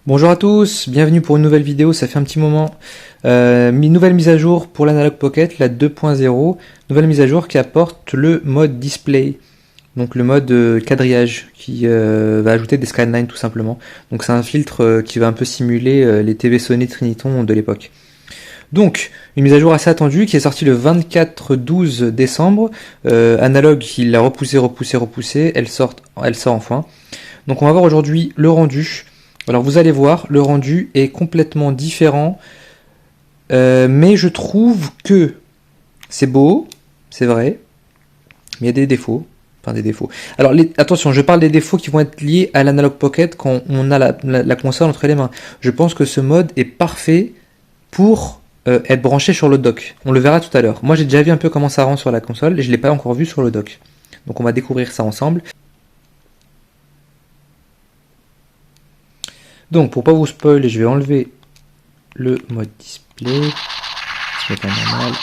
Bonjour à tous, bienvenue pour une nouvelle vidéo, ça fait un petit moment. Nouvelle mise à jour pour l'Analog Pocket, la 2.0, nouvelle mise à jour qui apporte le mode display, donc le mode quadrillage qui va ajouter des scanlines tout simplement. Donc c'est un filtre qui va un peu simuler les TV Sony Triniton de l'époque. Donc, une mise à jour assez attendue qui est sortie le 24-12 décembre. Analog, il l'a repoussé, elle sort enfin. Donc on va voir aujourd'hui le rendu. Alors vous allez voir, le rendu est complètement différent, mais je trouve que c'est beau, c'est vrai, mais il y a des défauts. Enfin des défauts. Alors attention, je parle des défauts qui vont être liés à l'Analog Pocket quand on a la console entre les mains. Je pense que ce mode est parfait pour être branché sur le dock. On le verra tout à l'heure. Moi j'ai déjà vu un peu comment ça rend sur la console et je ne l'ai pas encore vu sur le dock. Donc on va découvrir ça ensemble. Donc pour pas vous spoiler, je vais enlever le mode display. Se mettre en normal.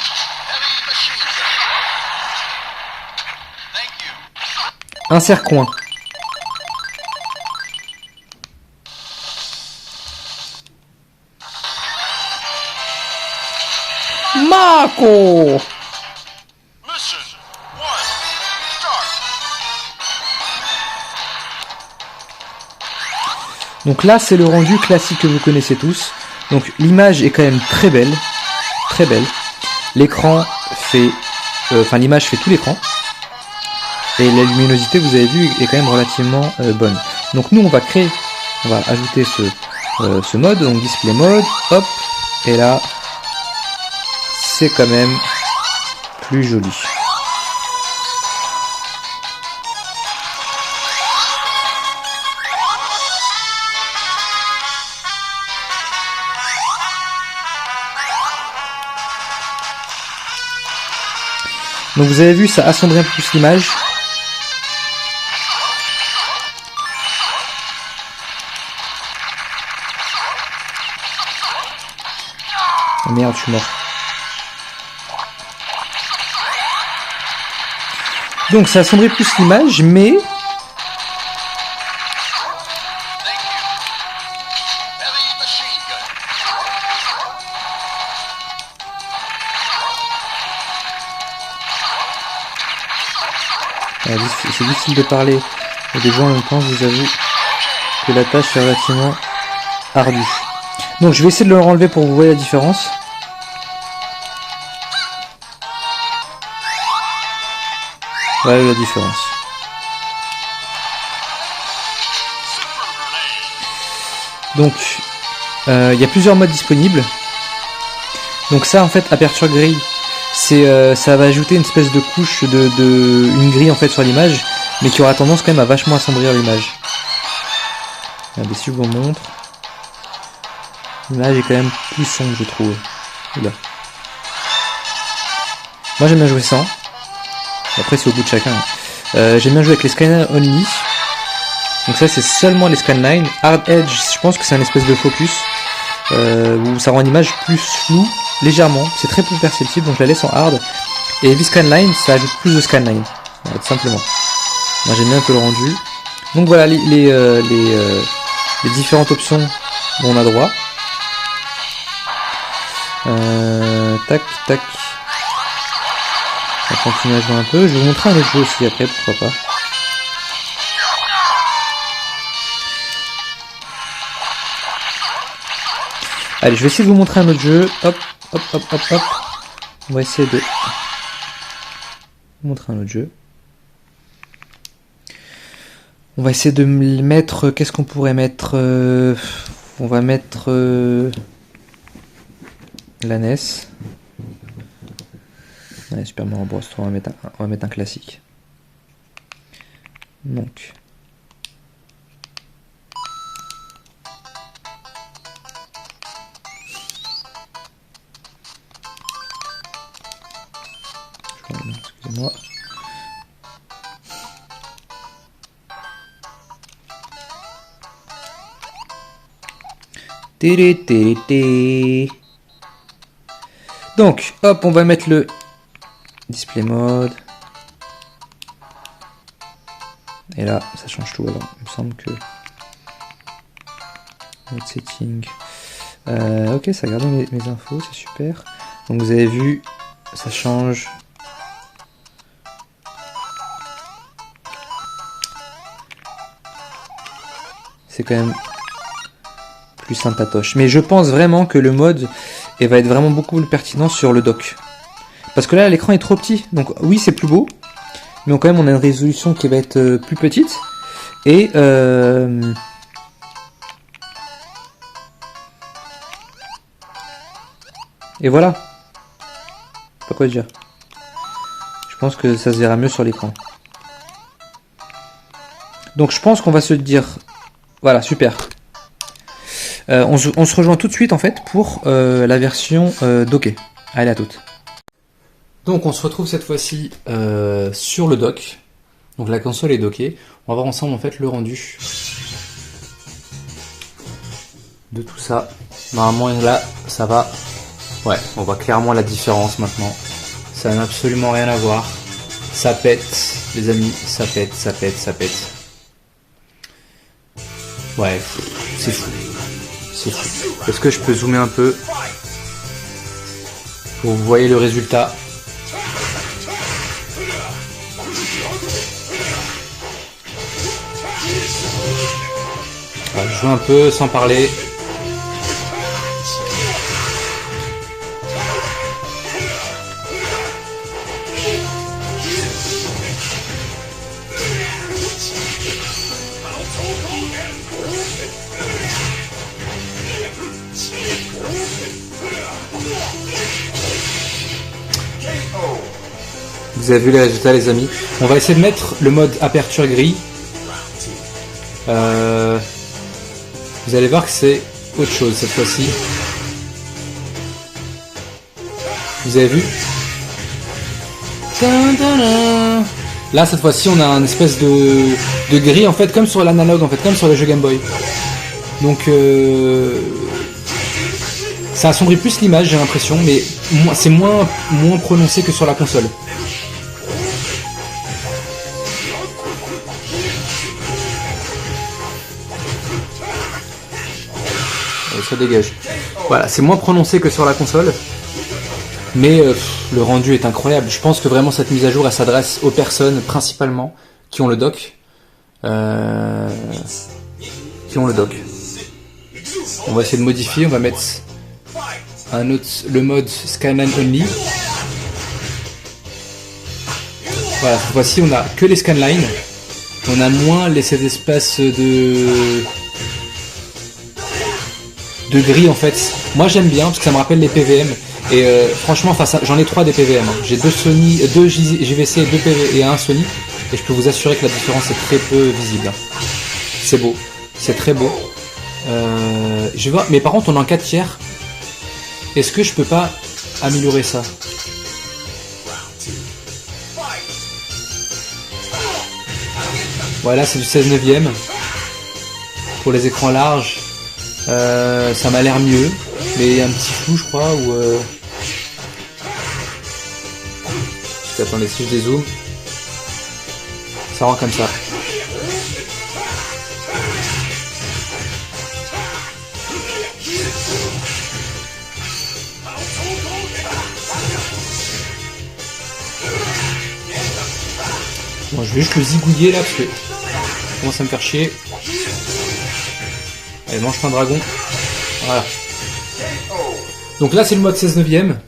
Insert coin. Marco. Donc là, c'est le rendu classique que vous connaissez tous. Donc l'image est quand même très belle, très belle. L'écran fait, l'image fait tout l'écran. Et la luminosité, vous avez vu, est quand même relativement bonne. Donc nous, on va ajouter ce mode, donc display mode, hop, et là, c'est quand même plus joli. Donc vous avez vu, ça assombrit un peu plus l'image. Oh merde, je suis mort. Donc ça assombrit plus l'image, mais c'est difficile de parler à des gens en même temps, je vous avoue que la tâche est relativement ardue. Donc je vais essayer de le enlever pour que vous voyez la différence. Voilà la différence. Donc il y a plusieurs modes disponibles. Donc ça en fait, aperture grille, ça va ajouter une espèce de couche une grille en fait sur l'image, mais qui aura tendance quand même à vachement assombrir l'image. Regardez, si je vous montre, l'image est quand même plus sombre, je trouve. Oula. Moi j'aime bien jouer sans. Après c'est au goût de chacun. J'aime bien jouer avec les scanlines only. Donc ça c'est seulement les scanlines. Hard Edge, je pense que c'est un espèce de focus où ça rend l'image plus floue, légèrement. C'est très peu perceptible, donc je la laisse en hard. Et Heavy Scanline, ça ajoute plus de scanlines. Voilà, tout simplement. Moi j'aime bien un peu le rendu. Donc voilà les différentes options dont on a droit. Tac, tac. On va continuer à jouer un peu. Je vais vous montrer un autre jeu aussi après, pourquoi pas. Allez, je vais essayer de vous montrer un autre jeu. Hop, hop, hop, hop, hop. On va essayer de vous montrer un autre jeu. On va essayer de mettre... Qu'est-ce qu'on pourrait mettre on va mettre la NES. Ouais, Super Mario Bros. On va mettre un classique. Donc... Excusez-moi. Donc, hop, on va mettre le display mode. Et là, ça change tout. Alors, il me semble que Mode setting. Ok, ça garde mes infos, c'est super. Donc vous avez vu, ça change. C'est quand même plus sympatoche. Mais je pense vraiment que le mode va être vraiment beaucoup plus pertinent sur le dock. Parce que là, l'écran est trop petit. Donc oui, c'est plus beau. Mais quand même, on a une résolution qui va être plus petite. Et voilà. Pas quoi dire. Je pense que ça se verra mieux sur l'écran. Donc je pense qu'on va se dire... Voilà, super. On se rejoint tout de suite en fait pour la version dockée. Allez, à toutes. Donc on se retrouve cette fois-ci sur le dock. Donc la console est dockée. On va voir ensemble en fait le rendu de tout ça. Normalement là, ça va. Ouais, on voit clairement la différence maintenant. Ça n'a absolument rien à voir. Ça pète, les amis, ça pète, ça pète, ça pète. Ouais, c'est fou. C'est fou. Est-ce que je peux zoomer un peu pour que vous voyez le résultat? Je joue un peu sans parler. Vous avez vu les résultats, les amis. On va essayer de mettre le mode aperture gris. Vous allez voir que c'est autre chose cette fois-ci. Vous avez vu? Là, cette fois-ci, on a une espèce de gris, en fait, comme sur l'analogue, en fait, comme sur le jeu Game Boy. Donc, ça assombrit plus l'image, j'ai l'impression, mais c'est moins prononcé que sur la console. Ça dégage. Voilà, c'est moins prononcé que sur la console. Mais le rendu est incroyable. Je pense que vraiment cette mise à jour, elle s'adresse aux personnes principalement qui ont le dock. On va essayer de modifier. On va mettre le mode Scanline Only. Voilà, cette fois-ci, on a que les scanlines. On a moins cette espèce de gris en fait. Moi j'aime bien parce que ça me rappelle les PVM et franchement j'en ai 3 des PVM. J'ai 2 Sony, 2 JVC, 2 PV et 1 Sony et je peux vous assurer que la différence est très peu visible. C'est beau, c'est très beau. Je vais voir, mais par contre on est en 4 tiers. Est-ce que je peux pas améliorer ça? Voilà, c'est du 16 neuvième pour les écrans larges. Ça m'a l'air mieux, mais il y a un petit flou je crois où attendez, si je dézoome, ça rend comme ça. Bon, je vais juste le zigouiller là parce que ça commence à me faire chier. Allez, mange un dragon. Voilà. Donc là, c'est le mode 16 neuvième.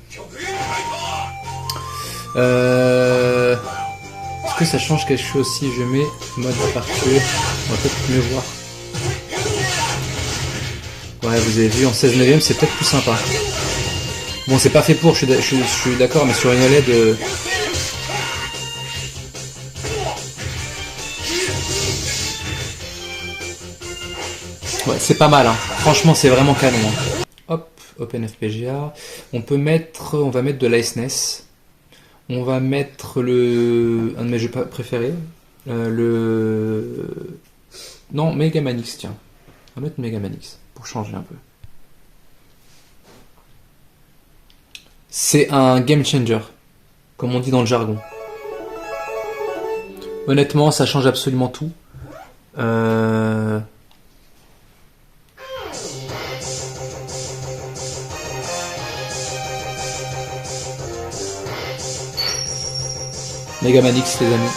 Est-ce que ça change quelque chose si je mets mode aperture? On va peut-être mieux voir. Ouais, vous avez vu, en 16 neuvième, c'est peut-être plus sympa. Bon, c'est pas fait pour, je suis d'accord, mais sur une OLED... Ouais, c'est pas mal, hein. Franchement, c'est vraiment canon. Hein. Hop, OpenFPGA. On va mettre de l'ASNES. On va mettre un de mes jeux préférés. Non, Megaman X, tiens. On va mettre Megaman X pour changer un peu. C'est un game changer, comme on dit dans le jargon. Honnêtement, ça change absolument tout. Megaman X les amis.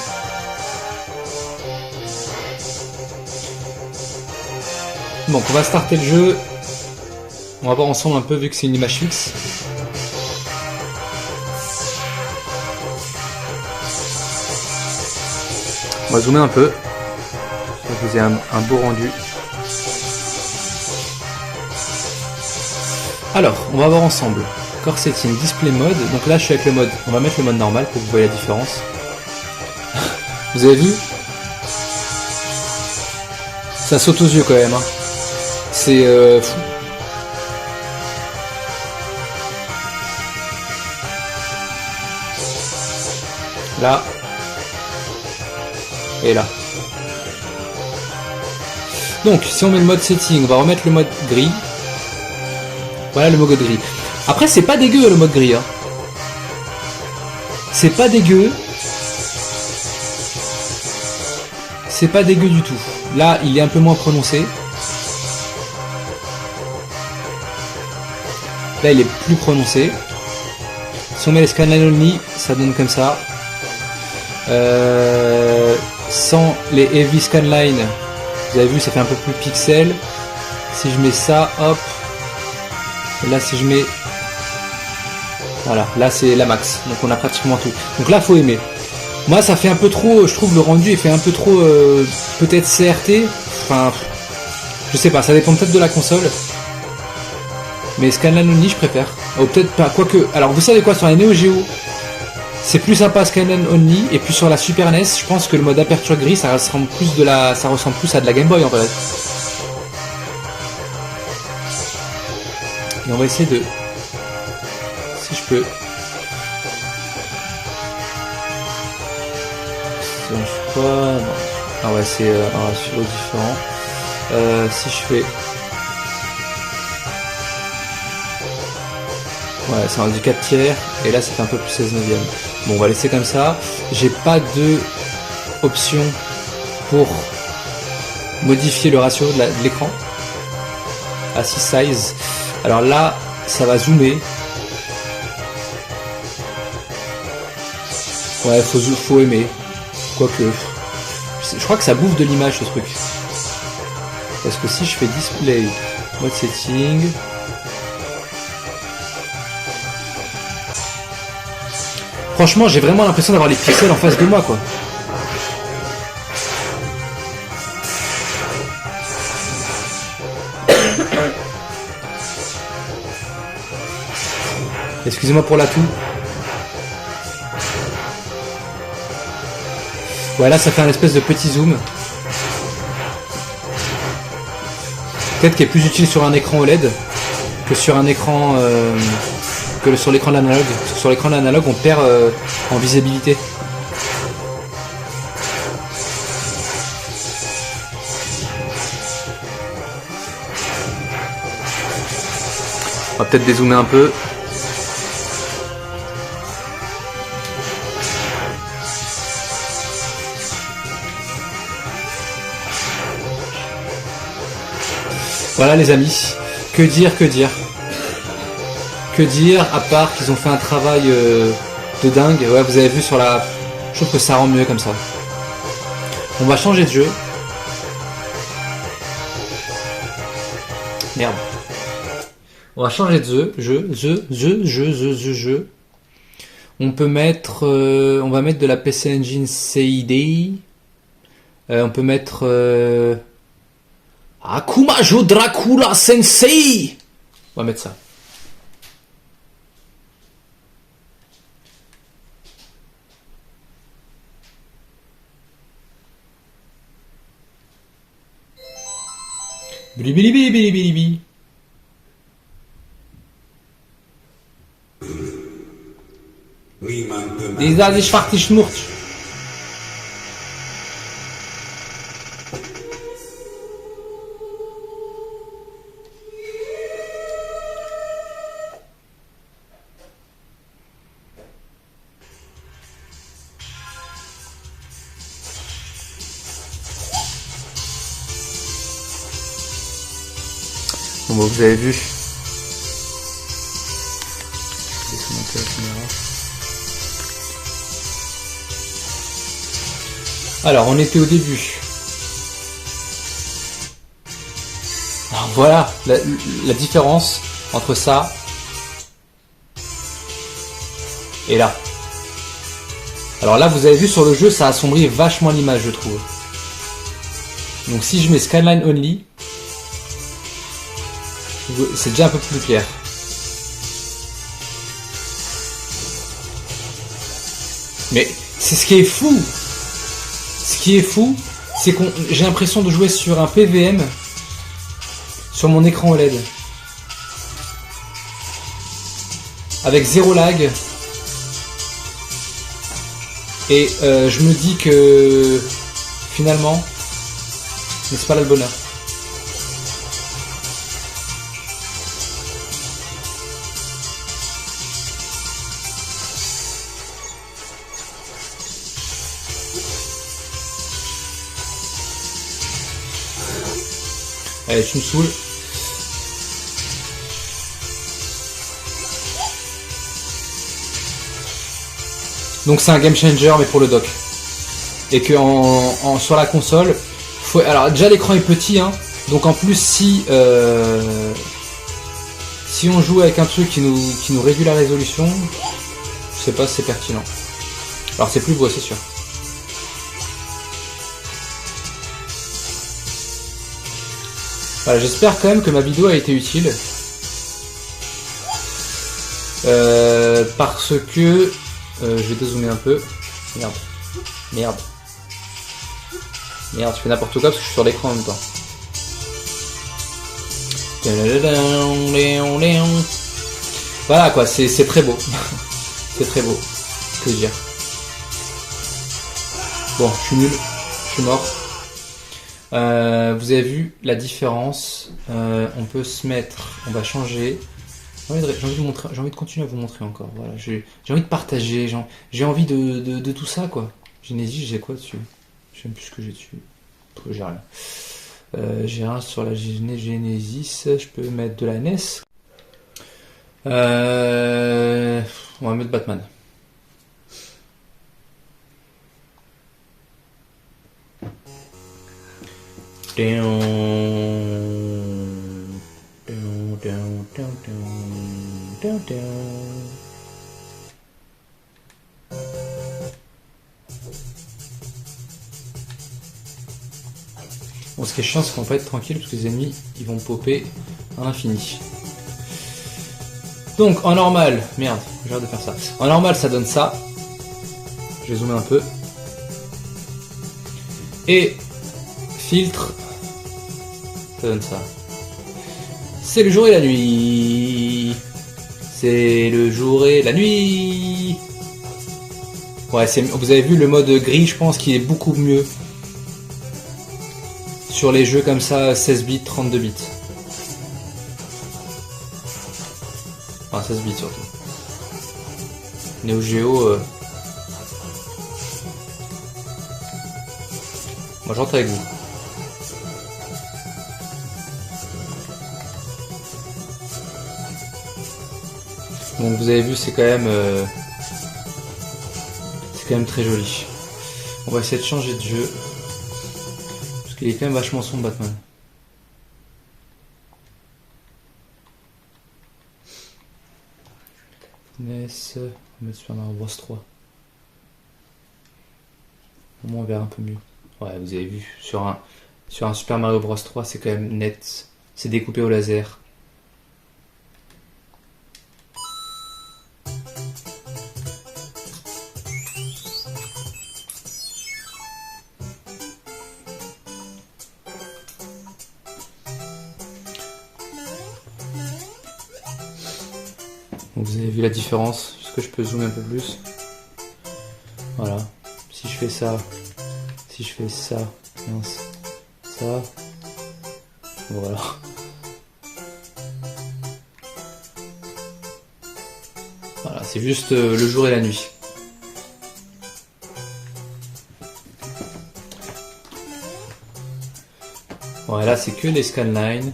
Donc on va starter le jeu. On va voir ensemble un peu vu que c'est une image fixe. On va zoomer un peu. Ça vous un beau rendu. Alors, on va voir ensemble. Core setting, display mode. Donc là je suis avec le mode. On va mettre le mode normal pour que vous voyez la différence. Vous avez vu? Ça saute aux yeux quand même. Hein. C'est fou. Là. Et là. Donc, si on met le mode setting, on va remettre le mode gris. Voilà le mode gris. Après, c'est pas dégueu le mode gris. Hein. C'est pas dégueu. C'est pas dégueu du tout. Là, il est un peu moins prononcé. Là, il est plus prononcé. Si on met les scanline only, ça donne comme ça. Sans les heavy scanline, vous avez vu, ça fait un peu plus pixel. Si je mets ça, hop. Et là, si je mets... Voilà, là c'est la max. Donc on a pratiquement tout. Donc là, faut aimer. Moi, ça fait un peu trop, je trouve le rendu, il fait un peu trop, peut-être CRT. Enfin, je sais pas, ça dépend peut-être de la console. Mais Scanline Only, je préfère. Ou peut-être pas, quoique. Alors, vous savez quoi, sur la Neo Geo, c'est plus sympa Scanline Only. Et puis sur la Super NES, je pense que le mode aperture gris, ça ressemble plus à de la Game Boy en fait. Et on va essayer de... Si je peux... Si je pas... Non. Ah ouais, c'est un silo différent. Si je fais... Ouais, c'est un du 4 tiers. Et là, ça fait un peu plus 16 neuvième. Bon, on va laisser comme ça. J'ai pas de option pour modifier le ratio de l'écran. Assist size. Alors là, ça va zoomer. Ouais, faut aimer. Quoique. Je crois que ça bouffe de l'image ce truc. Parce que si je fais display, mode setting. Franchement, j'ai vraiment l'impression d'avoir les pixels en face de moi, quoi. Excusez-moi pour l'atout. Ouais, là, ça fait un espèce de petit zoom. Peut-être qu'il est plus utile sur un écran OLED que sur un écran... que sur l'écran de l'analogue. Sur l'écran de l'analogue, on perd en visibilité. On va peut-être dézoomer un peu. Voilà les amis, que dire à part qu'ils ont fait un travail de dingue. Ouais, vous avez vu sur la... Je trouve que ça rend mieux comme ça. On va changer de jeu. Merde. On va changer de jeu. On peut mettre... on va mettre de la PC Engine CID. On peut mettre... Akumajo Dracula Sensei. On va mettre ça. Bilibilibilibilibilibi. Dieser die schwarze Schmurz. Bon, bah, vous avez vu. Je vais monter la caméra. Alors, on était au début. Alors voilà la différence entre ça et là. Alors là, vous avez vu sur le jeu, ça assombrit vachement l'image, je trouve. Donc si je mets Skyline Only, c'est déjà un peu plus clair. Mais c'est ce qui est fou. Ce qui est fou, c'est que j'ai l'impression de jouer sur un PVM sur mon écran OLED. Avec zéro lag. Et je me dis que finalement, n'est-ce pas là le bonheur? Allez, tu me saoules. Donc c'est un game changer mais pour le dock. Et que sur la console, alors déjà l'écran est petit, hein, donc en plus si on joue avec un truc qui nous réduit la résolution, je sais pas si c'est pertinent. Alors c'est plus beau, c'est sûr. Voilà, j'espère quand même que ma vidéo a été utile. Parce que je vais dézoomer un peu. Merde, je fais n'importe quoi parce que je suis sur l'écran en même temps. Voilà quoi, c'est très beau. C'est très beau. Que dire. Bon, je suis nul. Je suis mort. Vous avez vu la différence. On peut se mettre. On va changer. J'ai envie de continuer à vous montrer encore. Voilà, j'ai envie de partager. J'ai envie de tout ça quoi. Genesis, j'ai quoi dessus? Je sais même plus ce que j'ai dessus. J'ai rien. J'ai rien sur la Genesis. Je peux mettre de la NES. On va mettre Batman. Bon, ce qui est chiant, c'est qu'on peut être tranquille parce que les ennemis ils vont popper à l'infini. Donc en normal, merde, j'ai hâte de faire ça. En normal, ça donne ça. Je vais zoomer un peu. Et filtre, ça donne ça. C'est le jour et la nuit. C'est le jour et la nuit. Ouais, vous avez vu le mode gris, je pense qu'il est beaucoup mieux sur les jeux comme ça, 16 bits, 32 bits. Enfin, 16 bits surtout. Neo Geo. Moi, j'entre avec vous. Donc vous avez vu, c'est quand même très joli. On va essayer de changer de jeu parce qu'il est quand même vachement sombre Batman. NES, on va mettre Super Mario Bros 3. Au moins on verra un peu mieux. Ouais, vous avez vu, sur un Super Mario Bros 3, c'est quand même net. C'est découpé au laser. Donc vous avez vu la différence. Est-ce que je peux zoomer un peu plus? Voilà. Si je fais ça, mince, ça, voilà. Voilà, c'est juste le jour et la nuit. Bon, et là c'est que les scanlines.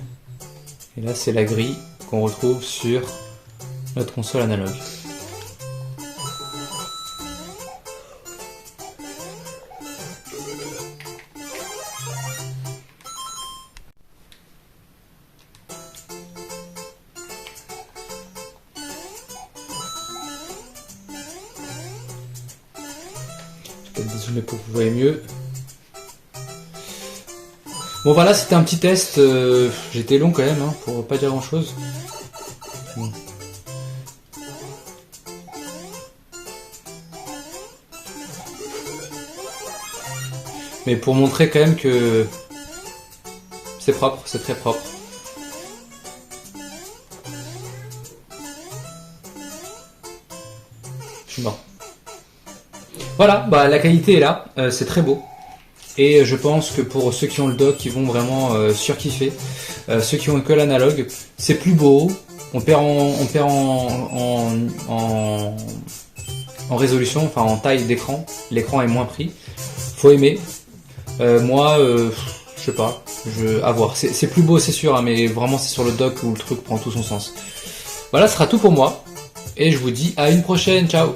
Et là c'est la grille qu'on retrouve sur notre console analogue. Peut-être dézoomer pour que vous voyez mieux. Bon voilà, c'était un petit test. J'étais long quand même, hein, pour pas dire grand chose. Bon. Mais pour montrer quand même que c'est propre, c'est très propre. Je suis mort. Voilà, bah la qualité est là, c'est très beau. Et je pense que pour ceux qui ont le dock, ils vont vraiment surkiffer. Ceux qui ont que l'analogue, c'est plus beau. On perd en résolution, enfin en taille d'écran. L'écran est moins pris. Faut aimer. Moi, je sais pas. À voir. C'est plus beau, c'est sûr, hein, mais vraiment c'est sur le dock où le truc prend tout son sens. Voilà, ce sera tout pour moi. Et je vous dis à une prochaine. Ciao.